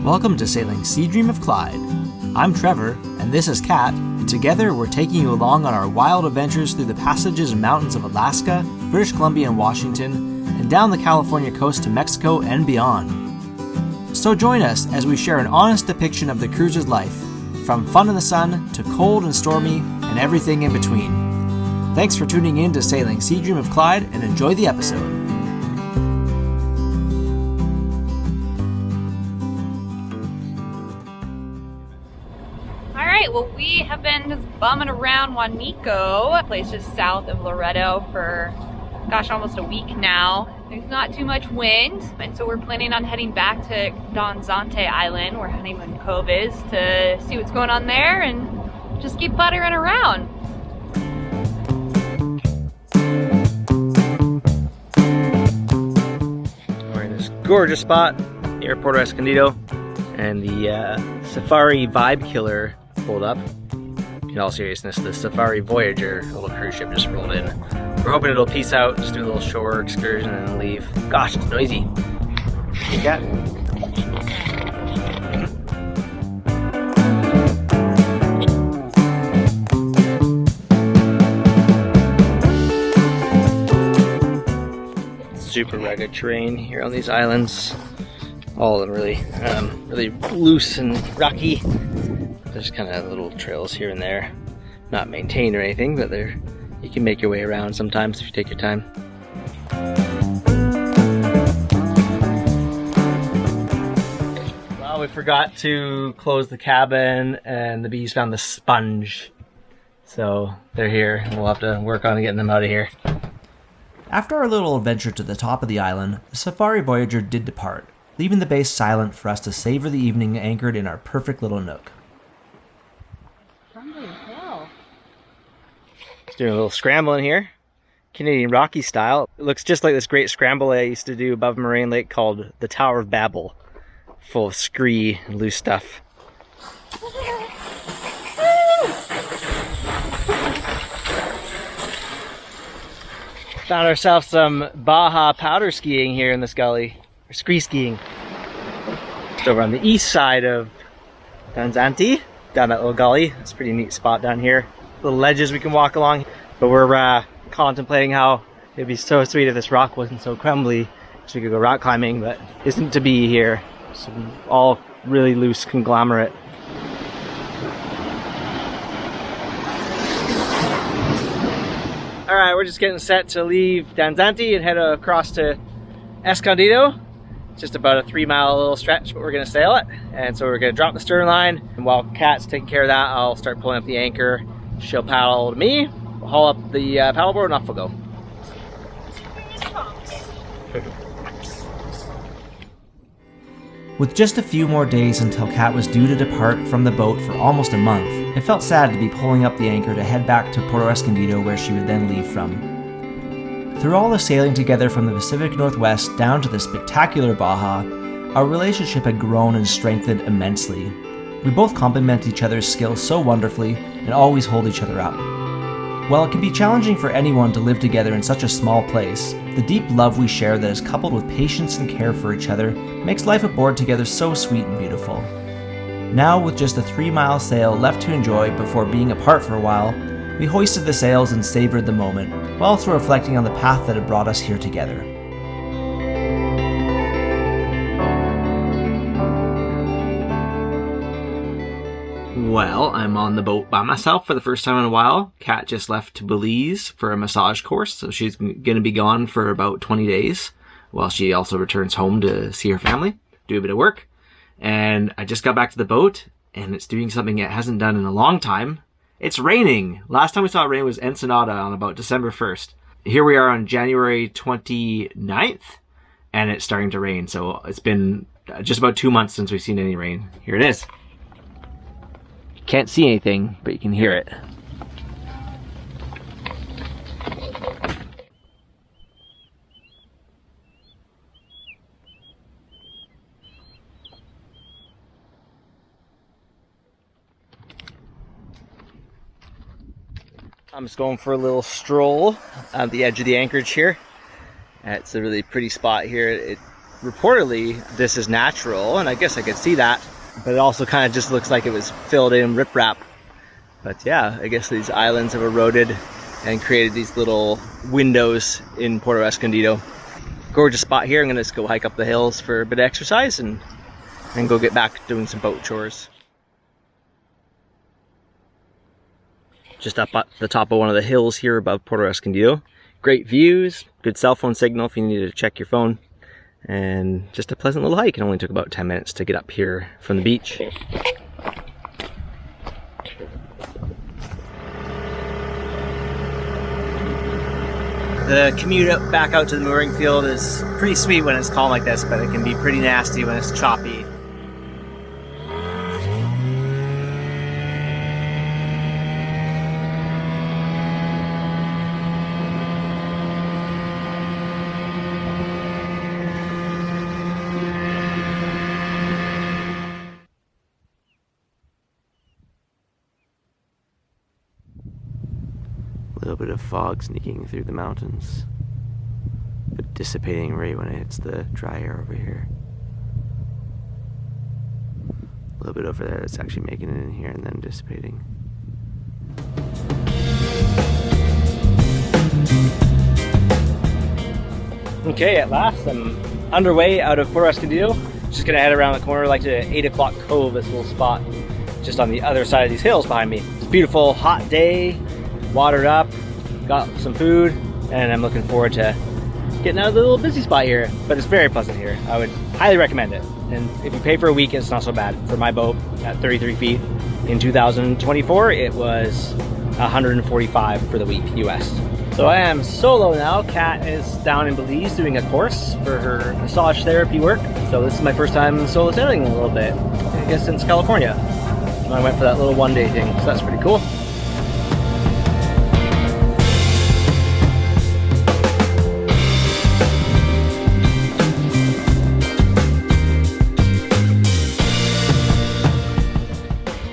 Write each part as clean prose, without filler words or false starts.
Welcome to Sailing Sea Dream of Clyde. I'm Trevor, and this is Kat, and together we're taking you along on our wild adventures through the passages and mountains of Alaska, British Columbia and Washington, and down the California coast to Mexico and beyond. So join us as we share an honest depiction of the cruise's life, from fun in the sun to cold and stormy and everything in between. Thanks for tuning in to Sailing Sea Dream of Clyde, and enjoy the episode. Well, we have been just bumming around Juanico, a place just south of Loreto, for almost a week now. There's not too much wind, and so we're planning on heading back to Danzante Island, where Honeymoon Cove is, to see what's going on there and just keep buttering around. We're in this gorgeous spot near Puerto Escondido, and the Safari Vibe Killer pulled up. In all seriousness, the Safari Voyager, a little cruise ship, just rolled in. We're hoping it'll peace out, just do a little shore excursion and then leave. Gosh, it's noisy. You got it. Super rugged terrain here on these islands. All of them really loose and rocky. There's kind of little trails here and there, not maintained or anything, but you can make your way around sometimes if you take your time. Well, we forgot to close the cabin, and the bees found the sponge, so they're here. We'll have to work on getting them out of here. After our little adventure to the top of the island, the Safari Voyager did depart, leaving the base silent for us to savor the evening anchored in our perfect little nook. Just doing a little scrambling here, Canadian Rocky style. It looks just like this great scramble I used to do above Moraine Lake called the Tower of Babel, full of scree and loose stuff. Found ourselves some Baja powder skiing here in this gully, or scree skiing. Just over on the east side of Danzante, down that little gully. It's a pretty neat spot down here. Little ledges we can walk along, but we're contemplating how it'd be so sweet if this rock wasn't so crumbly so we could go rock climbing, but isn't to be here. So all really loose conglomerate. Alright, we're just getting set to leave Danzante and head across to Escondido. Just about a 3-mile little stretch, but we're going to sail it. And so we're going to drop the stern line, and while Kat's taking care of that, I'll start pulling up the anchor. She'll paddle to me, we'll haul up the paddleboard, and off we'll go. With just a few more days until Kat was due to depart from the boat for almost a month, it felt sad to be pulling up the anchor to head back to Porto Escondido, where she would then leave from. Through all the sailing together from the Pacific Northwest down to the spectacular Baja, our relationship had grown and strengthened immensely. We both complement each other's skills so wonderfully and always hold each other up. While it can be challenging for anyone to live together in such a small place, the deep love we share that is coupled with patience and care for each other makes life aboard together so sweet and beautiful. Now, with just a 3-mile sail left to enjoy before being apart for a while, we hoisted the sails and savored the moment, while also reflecting on the path that had brought us here together. Well, I'm on the boat by myself for the first time in a while. Kat just left to Belize for a massage course, so she's going to be gone for about 20 days, while she also returns home to see her family, do a bit of work. And I just got back to the boat, and it's doing something it hasn't done in a long time. It's raining. Last time we saw it rain was Ensenada on about December 1st. Here we are on January 29th, and it's starting to rain. So it's been just about 2 months since we've seen any rain. Here it is. Can't see anything, but you can hear it. I'm just going for a little stroll at the edge of the anchorage here. It's a really pretty spot here. It reportedly this is natural, and I guess I could see that, but it also kind of just looks like it was filled in riprap. But yeah, I guess these islands have eroded and created these little windows in Puerto Escondido. Gorgeous spot here. I'm gonna just go hike up the hills for a bit of exercise and go get back doing some boat chores. Just up at the top of one of the hills here above Puerto Escondido. Great views, good cell phone signal if you need to check your phone, and just a pleasant little hike. It only took about 10 minutes to get up here from the beach. The commute back out to the mooring field is pretty sweet when it's calm like this, but it can be pretty nasty when it's choppy. A little bit of fog sneaking through the mountains, but dissipating right when it hits the dry air over here. A little bit over there that's actually making it in here and then dissipating. Okay, at last I'm underway out of Puerto Escondido. Just gonna head around the corner like to 8 o'clock Cove, this little spot just on the other side of these hills behind me. It's a beautiful hot day, watered up, got some food, and I'm looking forward to getting out of the little busy spot here. But it's very pleasant here. I would highly recommend it. And if you pay for a week, it's not so bad. For my boat at 33 feet in 2024, it was 145 for the week US. So I am solo now. Kat is down in Belize doing a course for her massage therapy work. So this is my first time solo sailing in a little bit, I guess since California. And I went for that little one-day thing, so that's pretty cool.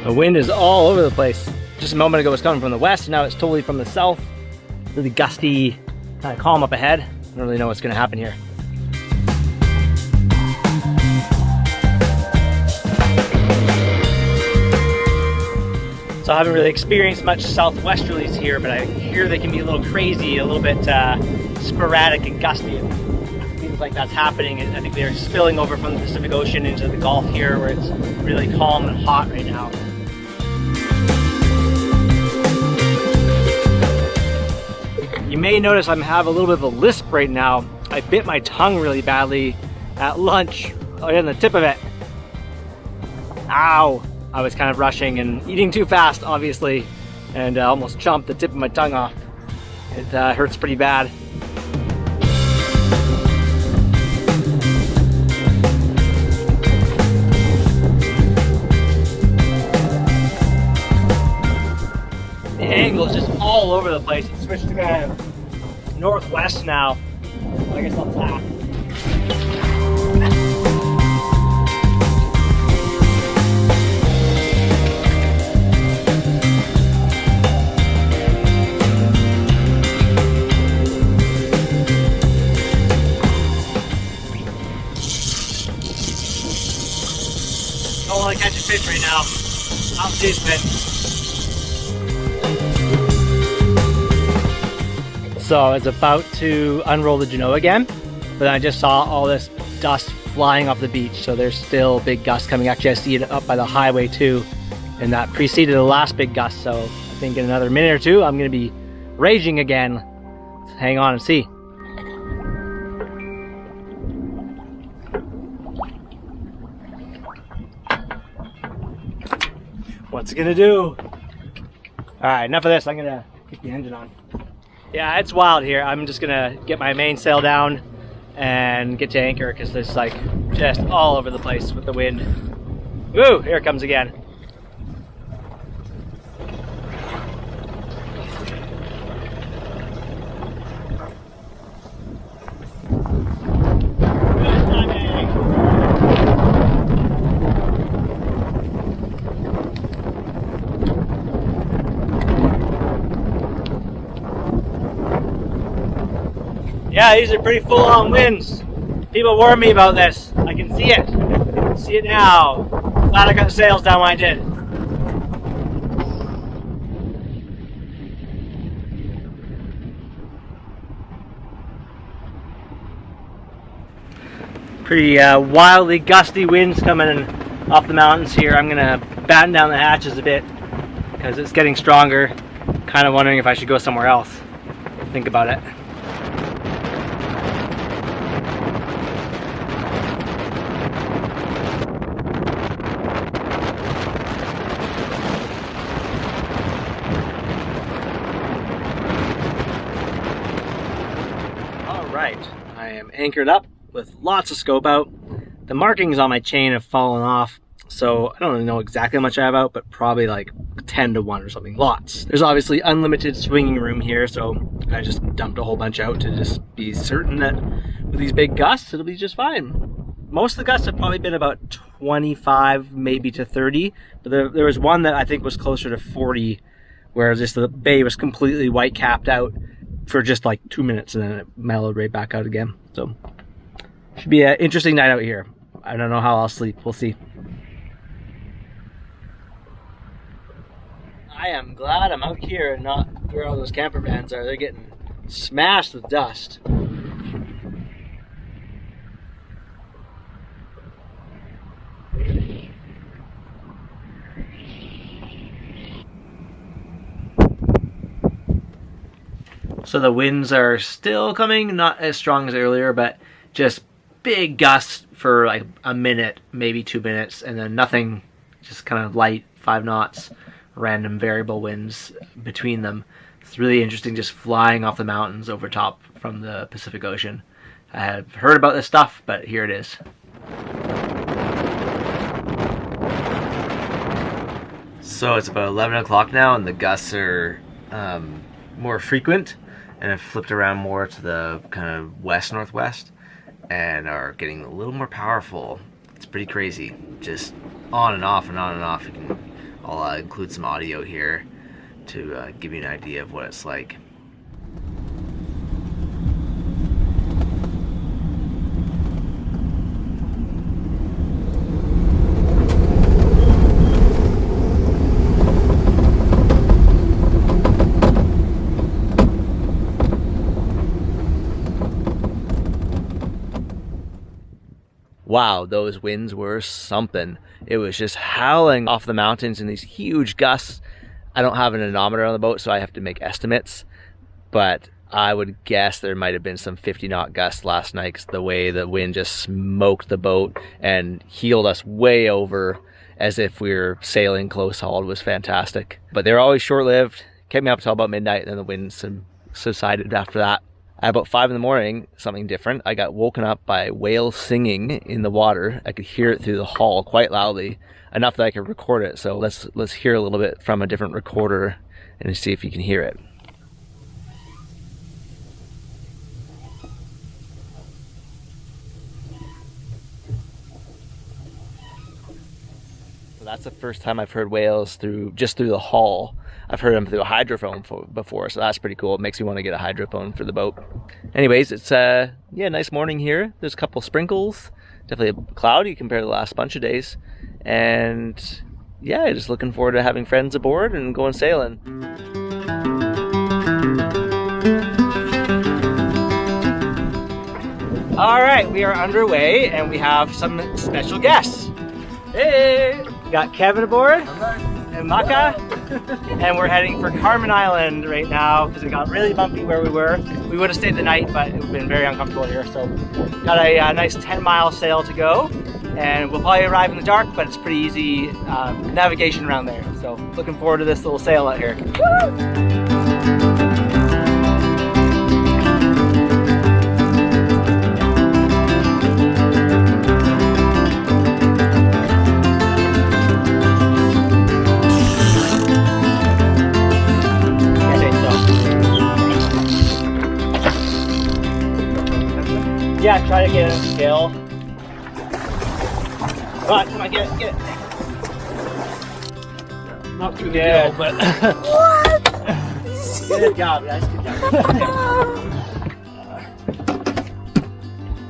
The wind is all over the place. Just a moment ago it was coming from the west, and now it's totally from the south. Really gusty, kind of calm up ahead. I don't really know what's gonna happen here. So I haven't really experienced much southwesterlies here, but I hear they can be a little crazy, a little bit sporadic and gusty. It feels like that's happening, and I think they're spilling over from the Pacific Ocean into the Gulf here, where it's really calm and hot right now. You may notice I have a little bit of a lisp right now. I bit my tongue really badly at lunch, on the tip of it. Ow! I was kind of rushing and eating too fast, obviously, and almost chomped the tip of my tongue off. It hurts pretty bad. The angle is just all over the place. It switched to kind of northwest now. I guess I'll tack. Don't want to catch a fish right now. I'll see this fish. So I was about to unroll the Genoa again, but then I just saw all this dust flying off the beach. So there's still big gusts coming. Actually, I see it up by the highway too, and that preceded the last big gust. So I think in another minute or two, I'm gonna be raging again. Let's hang on and see. What's it gonna do? All right, enough of this. I'm gonna keep the engine on. Yeah, it's wild here. I'm just gonna get my mainsail down and get to anchor because there's like just all over the place with the wind. Ooh, here it comes again. Yeah, these are pretty full-on winds. People warned me about this. I can see it. I can see it now. Glad I got the sails down when I did. Pretty wildly gusty winds coming in off the mountains here. I'm gonna batten down the hatches a bit because it's getting stronger. Kind of wondering if I should go somewhere else. Think about it. All right, I am anchored up with lots of scope out. The markings on my chain have fallen off, so I don't really know exactly how much I have out, but probably like 10 to 1 or something. Lots. There's obviously unlimited swinging room here, so I just dumped a whole bunch out to just be certain that with these big gusts, it'll be just fine. Most of the gusts have probably been about 25, maybe to 30, but there was one that I think was closer to 40, where just the bay was completely white capped out for just like 2 minutes, and then it mellowed right back out again. So should be an interesting night out here. I don't know how I'll sleep. We'll see. I am glad I'm out here and not where all those camper vans are. They're getting smashed with dust. So the winds are still coming, not as strong as earlier, but just big gusts for like a minute, maybe 2 minutes, and then nothing, just kind of light 5 knots, random variable winds between them. It's really interesting just flying off the mountains over top from the Pacific Ocean. I have heard about this stuff, but here it is. So it's about 11 o'clock now, and the gusts are more frequent, and have flipped around more to the kind of west-northwest and are getting a little more powerful. It's pretty crazy, just on and off and on and off. I'll include some audio here to give you an idea of what it's like. Wow, those winds were something. It was just howling off the mountains in these huge gusts. I don't have an anemometer on the boat, so I have to make estimates, but I would guess there might have been some 50-knot gusts last night, 'cause the way the wind just smoked the boat and heeled us way over as if we were sailing close hauled. Was fantastic. But they were always short-lived, kept me up till about midnight, and then the wind subsided after that. At about 5 in the morning, something different. I got woken up by whales singing in the water. I could hear it through the hull quite loudly, enough that I could record it. So let's hear a little bit from a different recorder and see if you can hear it. So that's the first time I've heard whales just through the hull. I've heard them through a hydrophone before, so that's pretty cool. It makes me want to get a hydrophone for the boat. Anyways, it's nice morning here. There's a couple sprinkles, definitely cloudy compared to the last bunch of days, and yeah, just looking forward to having friends aboard and going sailing. All right, we are underway, and we have some special guests. Hey, we got Kevin aboard. And Meca, and we're heading for Carmen Island right now because it got really bumpy where we were. We would have stayed the night, but it would have been very uncomfortable here. So got a nice 10-mile sail to go, and we'll probably arrive in the dark, but it's pretty easy navigation around there. So looking forward to this little sail out here. Woo! Yeah, try to get it still. Come on, get it. Not too good, but what? Good job, guys. Good job.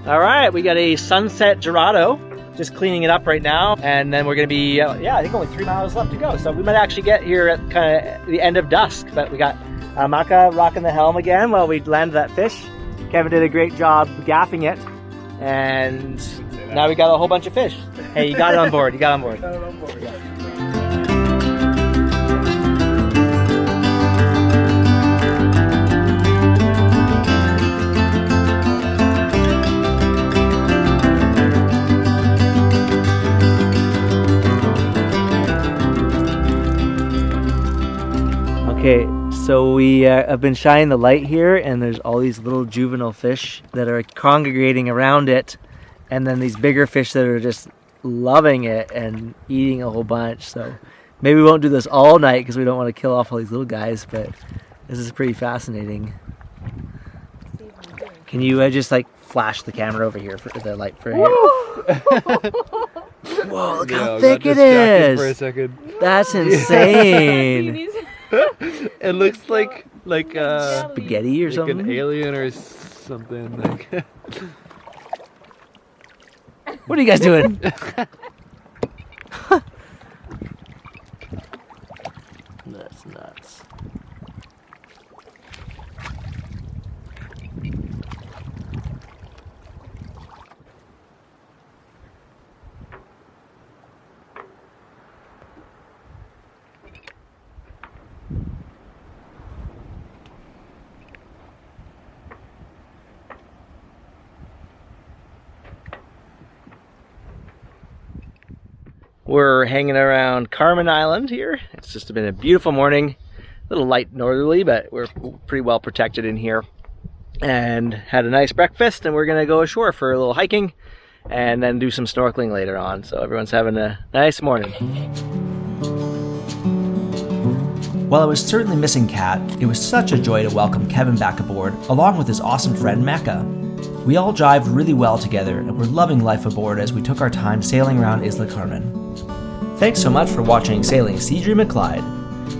All right, we got a sunset gelato. Just cleaning it up right now, and then we're gonna be, yeah, I think only 3 miles left to go. So we might actually get here at kind of the end of dusk, but we got Meca rocking the helm again while we landed that fish. Kevin did a great job gaffing it, and now we got a whole bunch of fish. Hey, you got it on board, you got it on board. Got it on board, yeah. Okay, so we have been shining the light here, and there's all these little juvenile fish that are congregating around it, and then these bigger fish that are just loving it and eating a whole bunch. So maybe we won't do this all night because we don't want to kill off all these little guys, but this is pretty fascinating. Can you just like flash the camera over here for the light for here? Whoa, look how thick it is! For a second. That's insane. It looks like spaghetti or like something. an alien or something. Like. What are you guys doing? That's nuts. We're hanging around Carmen Island here. It's just been a beautiful morning. A little light northerly, but we're pretty well protected in here. And had a nice breakfast, and we're gonna go ashore for a little hiking and then do some snorkeling later on. So everyone's having a nice morning. While I was certainly missing Kat, it was such a joy to welcome Kevin back aboard, along with his awesome friend Meca. We all jived really well together, and we're loving life aboard as we took our time sailing around Isla Carmen. Thanks so much for watching Sailing Sea Dream at Clyde.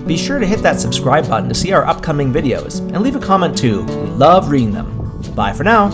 Be sure to hit that subscribe button to see our upcoming videos, and leave a comment too. We love reading them. Bye for now.